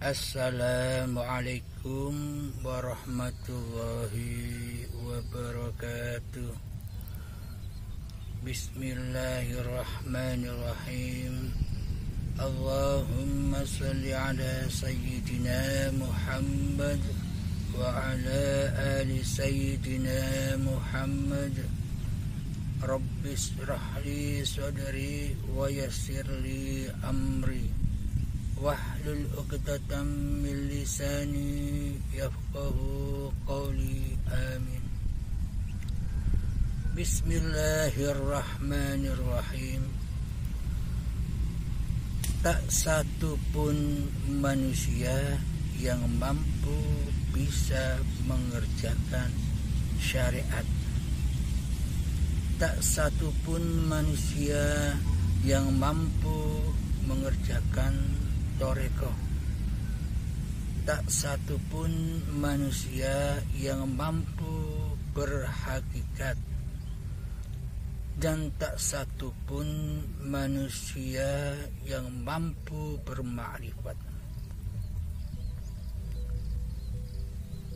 Assalamualaikum warahmatullahi wabarakatuh. Bismillahirrahmanirrahim. Allahumma salli ala sayyidina Muhammad wa ala ali sayyidina Muhammad. Rabbis rahli sadri wa yassirli amri wahlul 'uqdatam min lisani yafqahu qawli. Amin. Bismillahirrahmanirrahim. Tak satu pun manusia yang mampu bisa mengerjakan syariat. Tak satu pun manusia yang mampu mengerjakan toreko. Tak satu pun manusia yang mampu berhakikat, dan tak satu pun manusia yang mampu bermakrifat,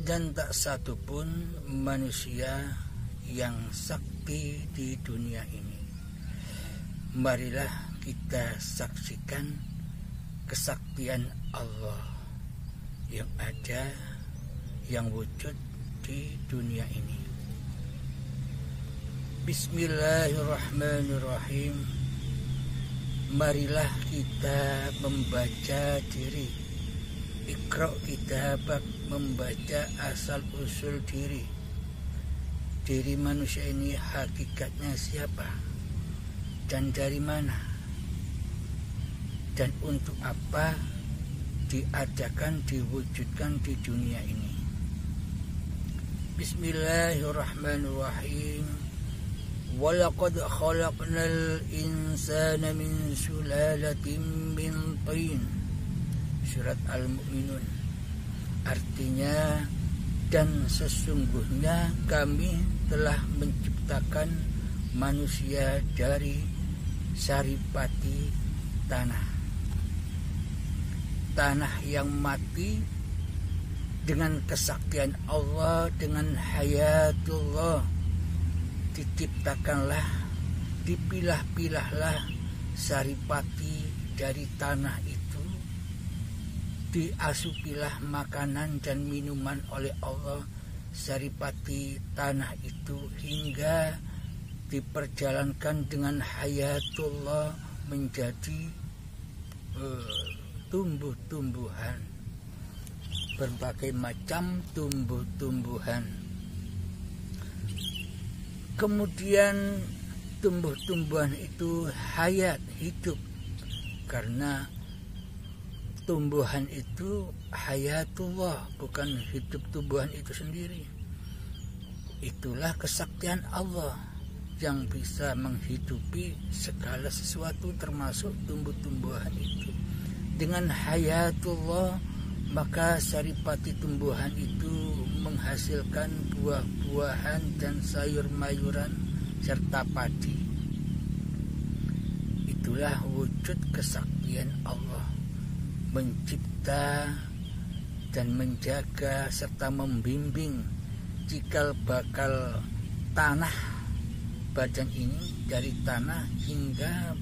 dan tak satu pun manusia yang sakti di dunia ini. Marilah kita saksikan kesaktian Allah yang ada, yang wujud di dunia ini. Bismillahirrahmanirrahim. Marilah kita membaca diri. Iqra kitabak, membaca asal usul diri. Diri manusia ini hakikatnya siapa dan dari mana, dan untuk apa diadakan, diwujudkan di dunia ini. Bismillahirrahmanirrahim. Walaqad khalaqnal insana min sulalatin min tin. Surat Al-Mu'minun. Artinya, dan sesungguhnya kami telah menciptakan manusia dari saripati tanah. Tanah yang mati dengan kesaktian Allah, dengan hayatullah. Diciptakanlah, dipilah-pilahlah saripati dari tanah itu. Diasupilah makanan dan minuman oleh Allah saripati tanah itu, hingga diperjalankan dengan hayatullah menjadi tumbuh-tumbuhan, berbagai macam tumbuh-tumbuhan. Kemudian tumbuh-tumbuhan itu hayat, hidup, karena tumbuhan itu hayatullah, bukan hidup tumbuhan itu sendiri. Itulah kesaktian Allah yang bisa menghidupi segala sesuatu, termasuk tumbuh-tumbuhan itu. Dengan hayatullah, maka saripati tumbuhan itu menghasilkan buah-buahan dan sayur-mayuran serta padi. Itulah wujud kesaktian Allah, mencipta dan menjaga serta membimbing cikal bakal tanah badan ini, dari tanah hingga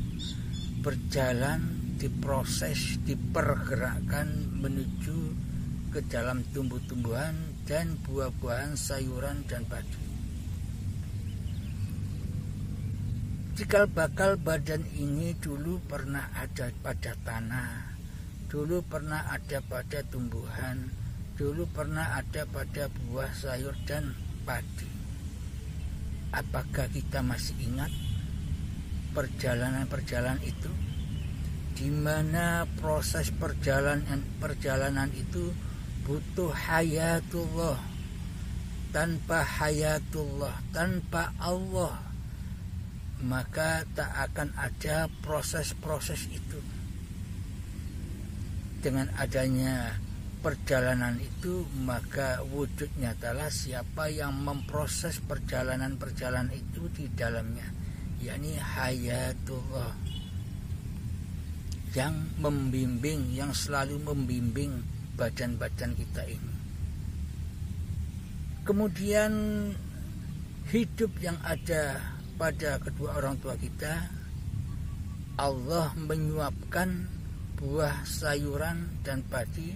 berjalan, diproses, dipergerakkan menuju ke dalam tumbuh-tumbuhan dan buah-buahan, sayuran dan padi. Cikal bakal badan ini dulu pernah ada pada tanah, dulu pernah ada pada tumbuhan, dulu pernah ada pada buah, sayur dan padi. Apakah kita masih ingat perjalanan-perjalanan itu? Di mana proses perjalanan itu butuh hayatullah. Tanpa hayatullah, tanpa Allah, maka tak akan ada proses-proses itu. Dengan adanya perjalanan itu, maka wujud nyatalah siapa yang memproses perjalanan-perjalanan itu di dalamnya, yakni hayatullah, yang membimbing, yang selalu membimbing badan-badan kita ini. Kemudian hidup yang ada pada kedua orang tua kita, Allah menyuapkan buah sayuran dan padi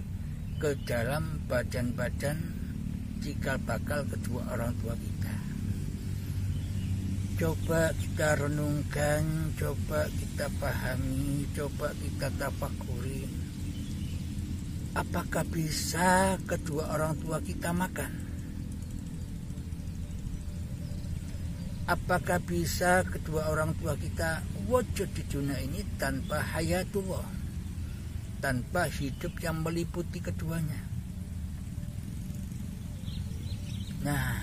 ke dalam badan-badan cikal bakal kedua orang tua kita. Coba kita renungkan, coba kita pahami, coba kita tafakuri. Apakah bisa kedua orang tua kita makan? Apakah bisa kedua orang tua kita wujud di dunia ini tanpa hayatullah, tanpa hidup yang meliputi keduanya? Nah,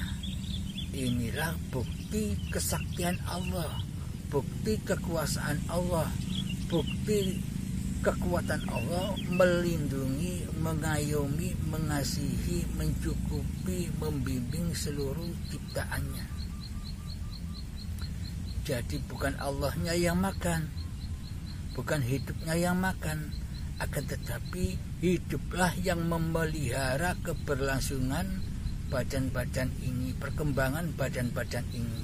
inilah bukti kesaktian Allah, bukti kekuasaan Allah, bukti kekuatan Allah melindungi, mengayomi, mengasihi, mencukupi, membimbing seluruh ciptaannya. Jadi bukan Allahnya yang makan, bukan hidupnya yang makan, akan tetapi hiduplah yang memelihara keberlangsungan badan-badan ini, perkembangan badan-badan ini.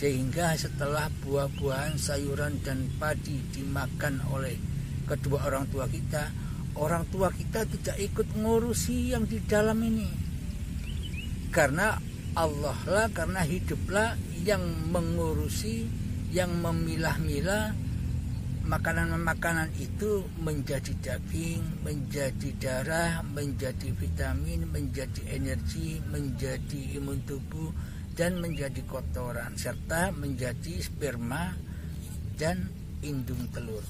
Sehingga setelah buah-buahan, sayuran dan padi dimakan oleh kedua orang tua kita tidak ikut ngurusi yang di dalam ini. Karena Allah lah, karena hiduplah yang mengurusi, yang memilah-milah makanan-makanan itu menjadi daging, menjadi darah, menjadi vitamin, menjadi energi, menjadi imun tubuh, dan menjadi kotoran, serta menjadi sperma dan indung telur.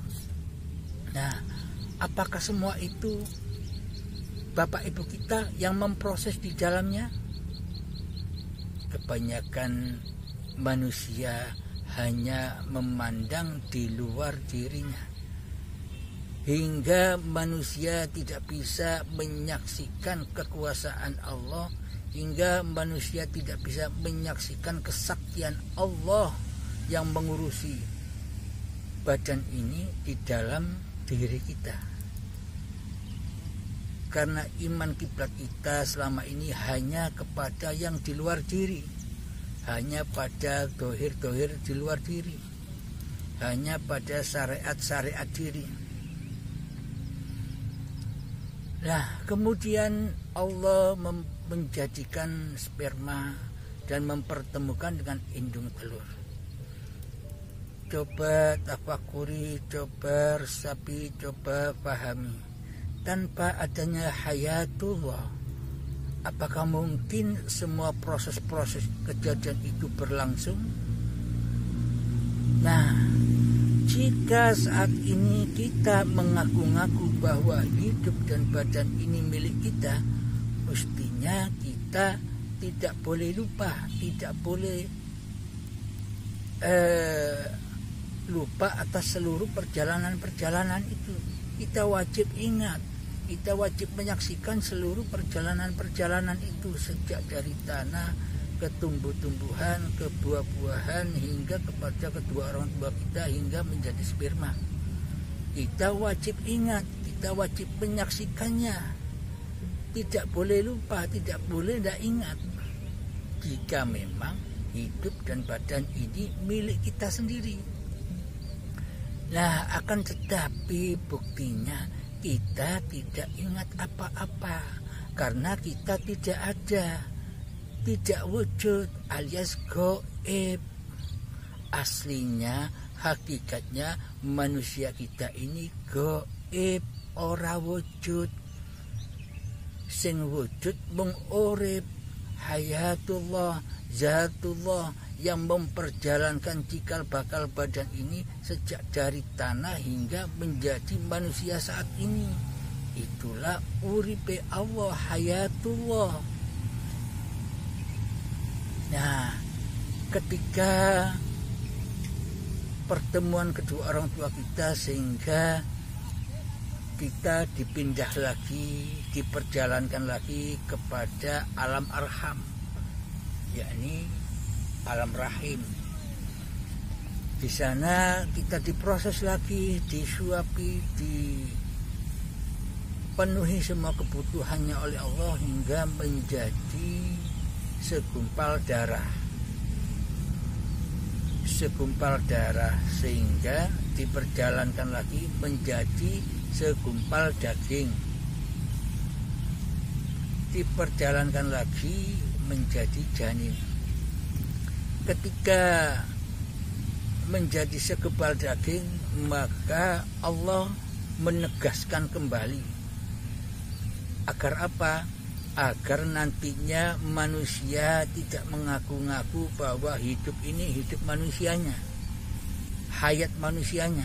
Nah, apakah semua itu Bapak Ibu kita yang memproses di dalamnya? Kebanyakan manusia hanya memandang di luar dirinya, hingga manusia tidak bisa menyaksikan kekuasaan Allah, hingga manusia tidak bisa menyaksikan kesaktian Allah yang mengurusi badan ini di dalam diri kita. Karena iman kiblat kita selama ini hanya kepada yang di luar diri, hanya pada dohir-dohir di luar diri, hanya pada syariat-syariat diri. Nah, kemudian Allah menjadikan sperma dan mempertemukan dengan indung telur. Coba tafakuri, coba resapi, coba pahami. Tanpa adanya hayatullah, apakah mungkin semua proses-proses kejadian itu berlangsung? Nah, jika saat ini kita mengaku-ngaku bahwa hidup dan badan ini milik kita, mestinya kita tidak boleh lupa, tidak boleh lupa atas seluruh perjalanan-perjalanan itu. Kita wajib ingat, kita wajib menyaksikan seluruh perjalanan-perjalanan itu, sejak dari tanah ke tumbuh-tumbuhan, ke buah-buahan, hingga kepada kedua orang tua kita, hingga menjadi sperma. Kita wajib ingat, kita wajib menyaksikannya. Tidak boleh lupa, tidak boleh tidak ingat. Jika memang hidup dan badan ini milik kita sendiri. Nah, akan tetapi buktinya kita tidak ingat apa-apa, karena kita tidak ada, tidak wujud, alias gaib. Aslinya, hakikatnya manusia kita ini gaib, ora wujud. Sing wujud mung urip, hayatullah, zatullah, yang memperjalankan cikal bakal badan ini sejak dari tanah hingga menjadi manusia saat ini. Itulah uripe Allah, hayatullah. Nah, ketika pertemuan kedua orang tua kita, sehingga kita dipindah lagi, diperjalankan lagi kepada alam arham, yakni alam rahim. Di sana kita diproses lagi, disuapi, terpenuhi semua kebutuhannya oleh Allah hingga menjadi segumpal darah, sehingga diperjalankan lagi menjadi segumpal daging, diperjalankan lagi menjadi janin. Ketika menjadi segumpal daging, maka Allah menegaskan kembali. Agar apa? Agar nantinya manusia tidak mengaku-ngaku bahwa hidup ini hidup manusianya, hayat manusianya.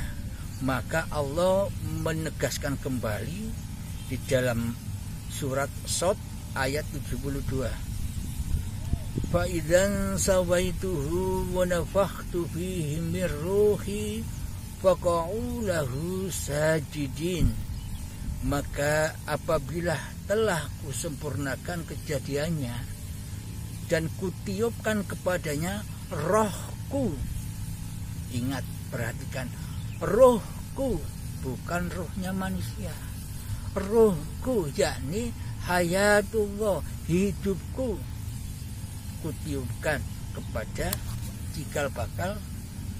Maka Allah menegaskan kembali di dalam surat Shad ayat 72. Fa idzan sawaituhu wa nafakhtu fihi min ruhi faqa'u lahu sajidin. Maka apabila telah kusempurnakan kejadiannya dan kutiupkan kepadanya rohku. Ingat, perhatikan, rohku, bukan rohnya manusia. Rohku, yakni hayatullah, hidupku, kutiupkan kepada cikal bakal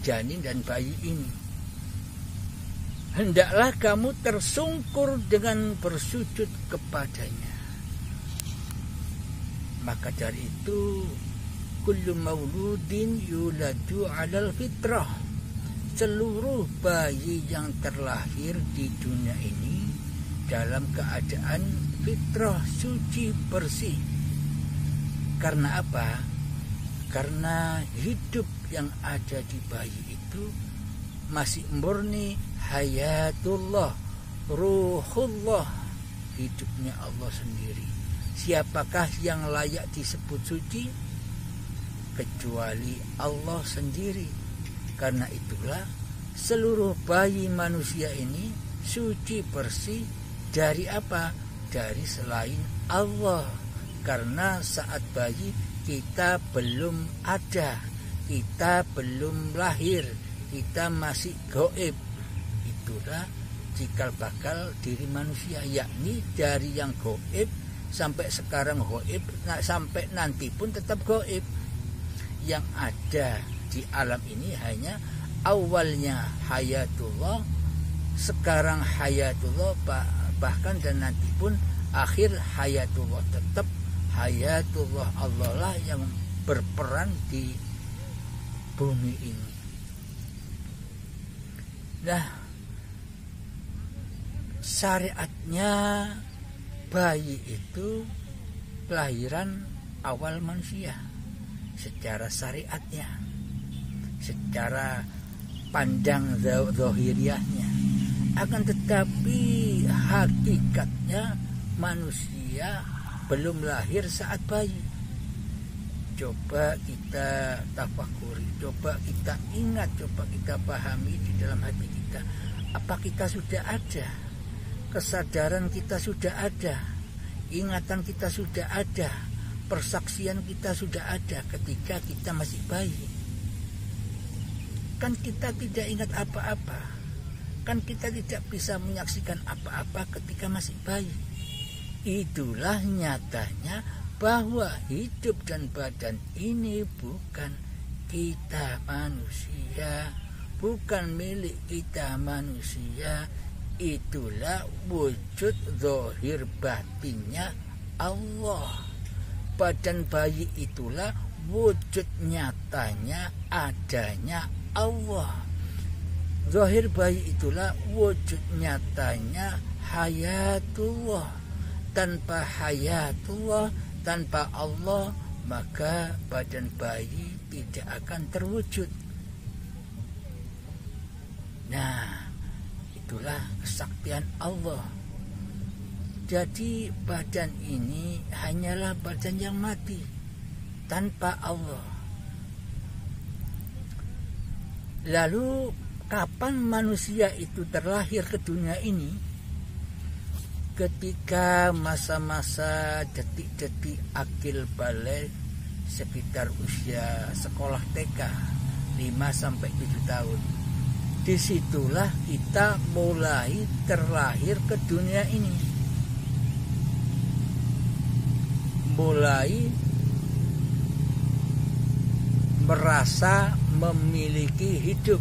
janin dan bayi ini. Hendaklah kamu tersungkur dengan bersujud kepadanya. Maka dari itu, kullu mauludin yuladu alal fitrah. Seluruh bayi yang terlahir di dunia ini dalam keadaan fitrah, suci, bersih. Karena apa? Karena hidup yang ada di bayi itu masih murni hayatullah, ruhullah, hidupnya Allah sendiri. Siapakah yang layak disebut suci? Kecuali Allah sendiri. Karena itulah seluruh bayi manusia ini suci, bersih dari apa? Dari selain Allah. Karena saat bayi kita belum ada, kita belum lahir, kita masih gaib. Itulah cikal bakal diri manusia, yakni dari yang gaib sampai sekarang gaib, sampai nanti pun tetap gaib. Yang ada di alam ini hanya awalnya hayatullah, sekarang hayatullah, bahkan dan nanti pun akhir hayatullah, tetap hayatullah Allah lah yang berperan di bumi ini. Nah, syariatnya bayi itu kelahiran awal manusia secara syariatnya, secara pandang zahiriahnya. Akan tetapi hakikatnya manusia belum lahir saat bayi. Coba kita tafakuri, coba kita ingat, coba kita pahami di dalam hati kita. Apa kita sudah ada? Kesadaran kita sudah ada, ingatan kita sudah ada, persaksian kita sudah ada ketika kita masih bayi. Kan kita tidak ingat apa-apa, kan kita tidak bisa menyaksikan apa-apa ketika masih bayi. Itulah nyatanya bahwa hidup dan badan ini bukan kita manusia, bukan milik kita manusia. Itulah wujud zahir batinnya Allah. Badan bayi itulah wujud nyatanya adanya Allah. Zahir bayi itulah wujud nyatanya hayatullah. Tanpa hayatullah, tanpa Allah, maka badan bayi tidak akan terwujud. Nah, itulah kesaktian Allah. Jadi badan ini hanyalah badan yang mati tanpa Allah. Lalu kapan manusia itu terlahir ke dunia ini? Ketika masa-masa detik-detik akil balik, sekitar usia sekolah TK 5-7 tahun. Disitulah kita mulai terlahir ke dunia ini. mulai merasa memiliki hidup,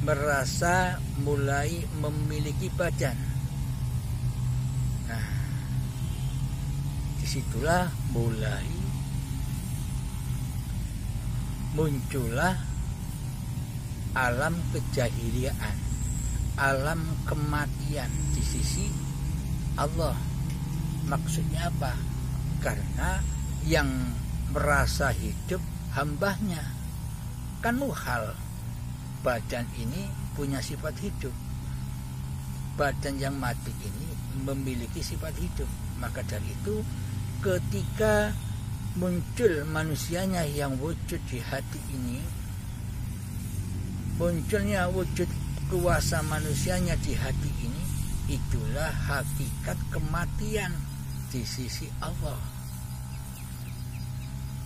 merasa mulai memiliki badan. Nah, disitulah mulai muncullah alam kejahiliaan, alam kematian di sisi Allah. Maksudnya apa? Karena yang merasa hidup hambanya. Kan muhal badan ini punya sifat hidup, badan yang mati ini memiliki sifat hidup. Maka dari itu ketika muncul manusianya yang wujud di hati ini, munculnya wujud kuasa manusianya di hati ini, itulah hakikat kematian di sisi Allah.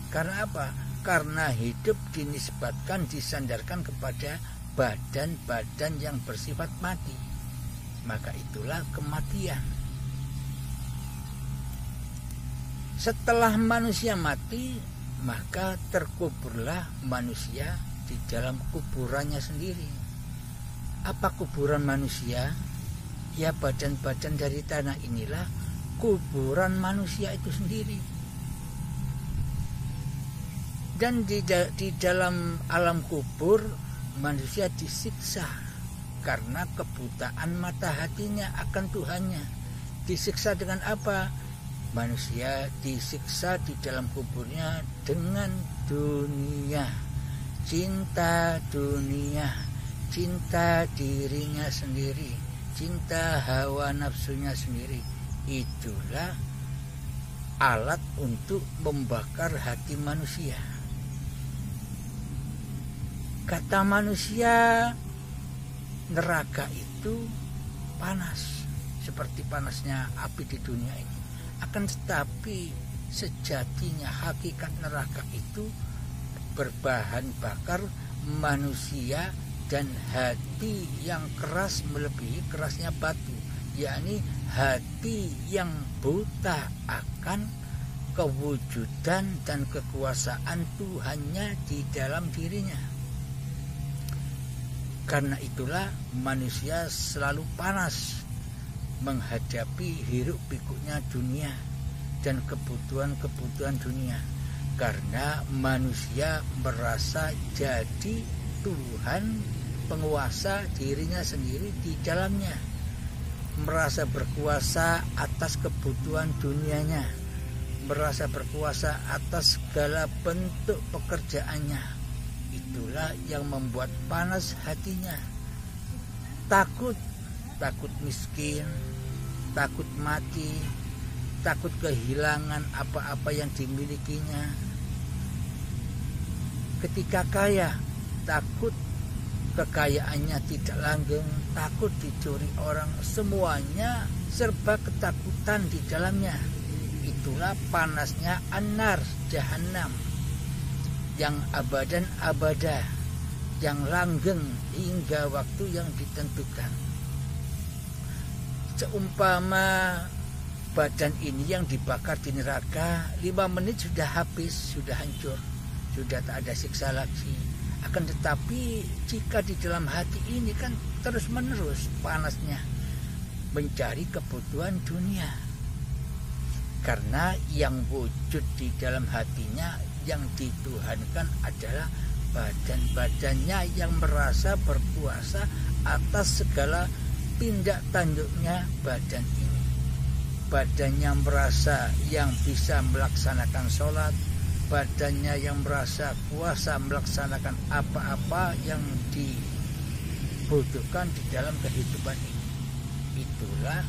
Karena apa? Karena hidup dinisbatkan, disandarkan kepada badan-badan yang bersifat mati. Maka itulah kematian. Setelah manusia mati, maka terkuburlah manusia di dalam kuburannya sendiri. Apa kuburan manusia? Ya, badan-badan dari tanah inilah kuburan manusia itu sendiri. Dan di dalam alam kubur manusia disiksa karena kebutaan mata hatinya akan Tuhannya. Disiksa dengan apa? Manusia disiksa di dalam kuburnya dengan dunia, cinta dunia, cinta dirinya sendiri, cinta hawa nafsunya sendiri. Itulah alat untuk membakar hati manusia. Kata manusia, neraka itu panas seperti panasnya api di dunia ini. Akan tetapi sejatinya hakikat neraka itu berbahan bakar manusia dan hati yang keras melebihi kerasnya batu, yakni hati yang buta akan kewujudan dan kekuasaan Tuhannya di dalam dirinya. Karena itulah manusia selalu panas menghadapi hiruk pikuknya dunia dan kebutuhan-kebutuhan dunia, karena manusia merasa jadi Tuhan, penguasa dirinya sendiri di dalamnya, merasa berkuasa atas kebutuhan dunianya, merasa berkuasa atas segala bentuk pekerjaannya. Itulah yang membuat panas hatinya. Takut miskin, takut mati, takut kehilangan apa-apa yang dimilikinya. Ketika kaya, takut kekayaannya tidak langgeng, takut dicuri orang, semuanya serba ketakutan di dalamnya. Itulah panasnya anar jahanam yang abadan abada, yang langgeng hingga waktu yang ditentukan. Seumpama badan ini yang dibakar di neraka 5 menit sudah habis, sudah hancur, sudah tak ada siksa lagi. Akan tetapi jika di dalam hati ini kan terus menerus panasnya mencari kebutuhan dunia, karena yang wujud di dalam hatinya yang dituhankan adalah badan-badannya yang merasa berkuasa atas segala tindak tanduknya badan ini. Badannya merasa yang bisa melaksanakan sholat, badannya yang merasa kuasa melaksanakan apa-apa yang dibutuhkan di dalam kehidupan ini. Itulah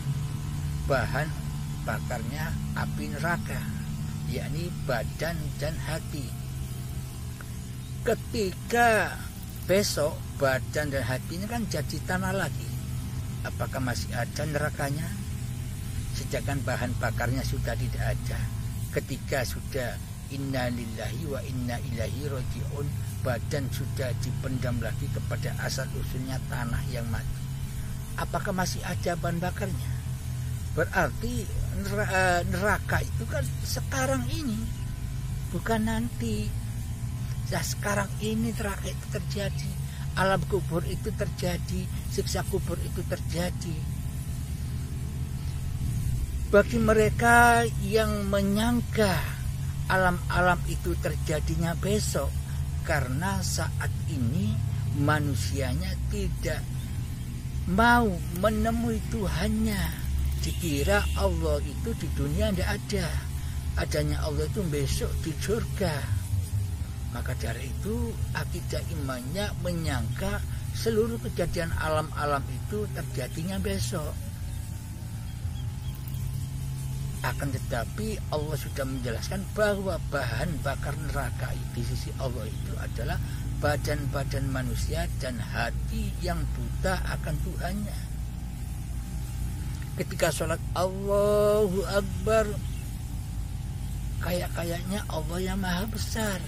bahan bakarnya api neraka, yakni badan dan hati. Ketika besok badan dan hatinya kan jadi tanah lagi, apakah masih ada nerakanya? Sedangkan bahan bakarnya sudah tidak ada. Ketika sudah inna lillahi wa inna ilaihi raji'un, badan sudah dipendam lagi kepada asal usulnya tanah yang mati. Apakah masih ada bahan bakarnya? Berarti neraka itu kan sekarang ini, bukan nanti. Nah, sekarang ini neraka itu terjadi, alam kubur itu terjadi, siksa kubur itu terjadi. Bagi mereka yang menyangka alam-alam itu terjadinya besok, karena saat ini manusianya tidak mau menemui Tuhannya. Dikira Allah itu di dunia tidak ada, adanya Allah itu besok di surga. Maka dari itu akidah imannya menyangka seluruh kejadian alam-alam itu terjadinya besok. Akan tetapi Allah sudah menjelaskan bahwa bahan bakar neraka di sisi Allah itu adalah badan-badan manusia dan hati yang buta akan Tuhannya. Ketika sholat Allahu Akbar, kayaknya Allah yang maha besar,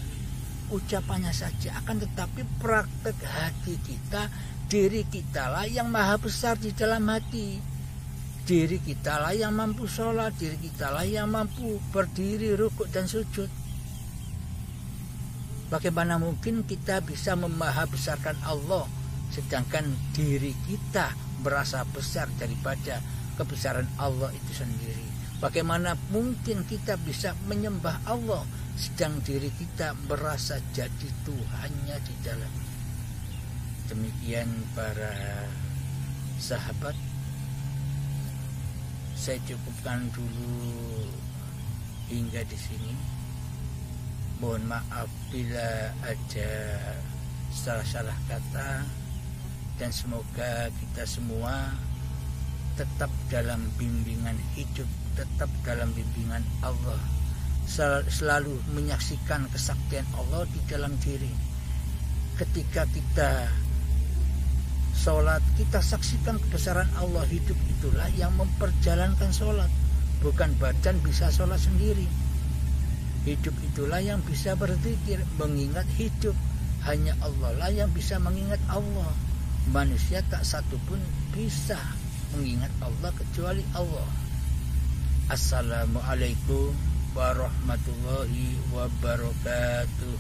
ucapannya saja. Akan tetapi praktek hati kita, diri kita lah yang maha besar di dalam hati. Diri kita lah yang mampu sholat, diri kita lah yang mampu berdiri, rukuk dan sujud. Bagaimana mungkin kita bisa memahabesarkan Allah sedangkan diri kita merasa besar daripada kebesaran Allah itu sendiri? Bagaimana mungkin kita bisa menyembah Allah sedang diri kita merasa jadi Tuhannya di dalam? Demikian para sahabat, saya cukupkan dulu hingga di sini. Mohon maaf bila ada salah-salah kata, dan semoga kita semua tetap dalam bimbingan hidup, tetap dalam bimbingan Allah, selalu menyaksikan kesaktian Allah di dalam diri. Ketika kita sholat, kita saksikan kebesaran Allah. Hidup itulah yang memperjalankan sholat, bukan badan bisa sholat sendiri. Hidup itulah yang bisa berzikir, mengingat hidup. Hanya Allah lah yang bisa mengingat Allah. Manusia tak satu pun bisa mengingat Allah kecuali Allah. Assalamualaikum warahmatullahi wabarakatuh.